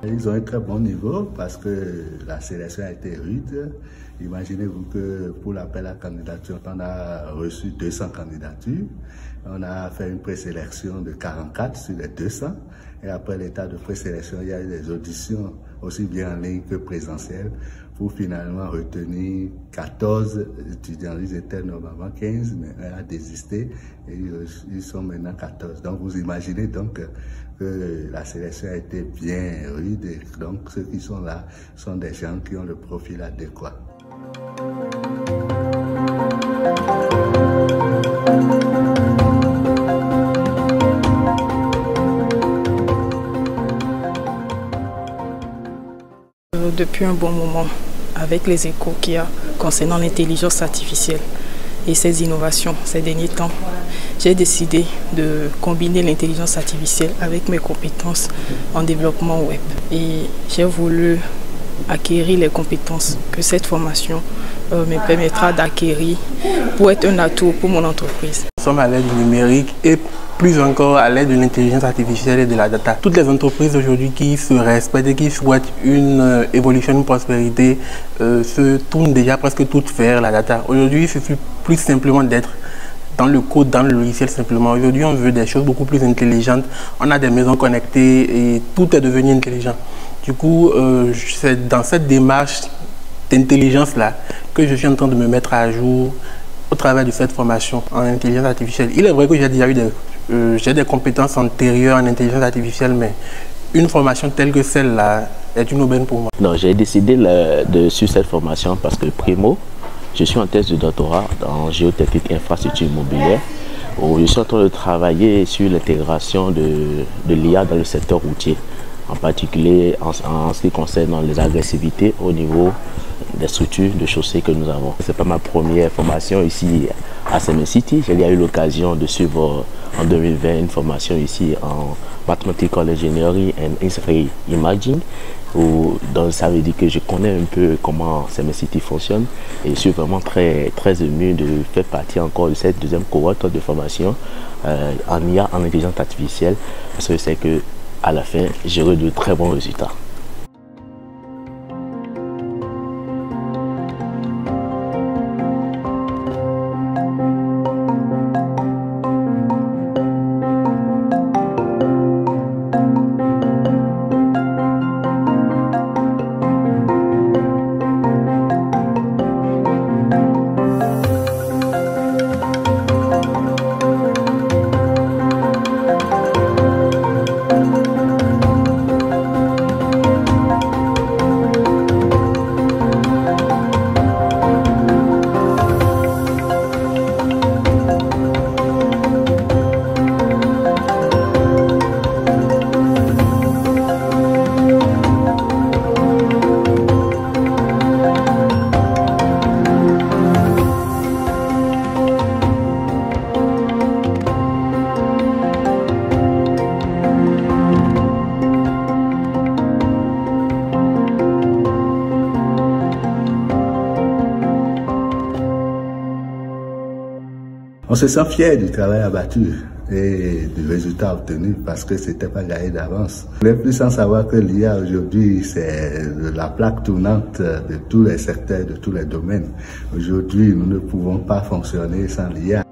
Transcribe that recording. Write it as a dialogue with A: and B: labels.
A: Ils ont un très bon niveau parce que la sélection a été rude. Imaginez-vous que pour l'appel à candidature, on a reçu 200 candidatures. On a fait une présélection de 44 sur les 200. Et après l'état de présélection, il y a eu des auditions aussi bien en ligne que présentielles pour finalement retenir 14 étudiants. Ils étaient normalement 15, mais on a désisté et ils sont maintenant 14. Donc vous imaginez donc que la sélection a été bien rude et donc ceux qui sont là sont des gens qui ont le profil adéquat.
B: Depuis un bon moment, avec les échos qu'il y a concernant l'intelligence artificielle et ses innovations ces derniers temps, j'ai décidé de combiner l'intelligence artificielle avec mes compétences en développement web. Et j'ai voulu acquérir les compétences que cette formation me permettra d'acquérir pour être un atout pour mon entreprise.
C: Nous sommes à l'aide du numérique et plus encore à l'aide de l'intelligence artificielle et de la data. Toutes les entreprises aujourd'hui qui se respectent et qui souhaitent une évolution, une prospérité, se tournent déjà presque toutes vers la data. Aujourd'hui, il suffit plus simplement d'être dans le code, dans le logiciel simplement. Aujourd'hui, on veut des choses beaucoup plus intelligentes. On a des maisons connectées et tout est devenu intelligent. Du coup, c'est dans cette démarche d'intelligence-là que je suis en train de me mettre à jour au travers de cette formation en intelligence artificielle. Il est vrai que j'ai déjà eu des compétences antérieures en intelligence artificielle, mais une formation telle que celle-là est une aubaine pour moi.
D: Non, j'ai décidé de suivre cette formation parce que primo, je suis en thèse de doctorat en géotechnique infrastructure immobilière où je suis en train de travailler sur l'intégration de l'IA dans le secteur routier, en particulier en ce qui concerne les agressivités au niveau des structures de chaussée que nous avons. Ce n'est pas ma première formation ici à Semen-City. J'ai eu l'occasion de suivre en 2020 une formation ici en Mathematical Engineering and Industry Imaging, donc ça veut dire que je connais un peu comment Semen-City fonctionne et je suis vraiment très ému de faire partie encore de cette deuxième cohorte de formation en IA, en intelligence artificielle, parce que je sais que à la fin, j'aurai de très bons résultats.
A: On se sent fier du travail abattu et du résultat obtenu parce que c'était pas gagné d'avance. On n'est plus sans savoir que l'IA aujourd'hui, c'est la plaque tournante de tous les secteurs, de tous les domaines. Aujourd'hui, nous ne pouvons pas fonctionner sans l'IA.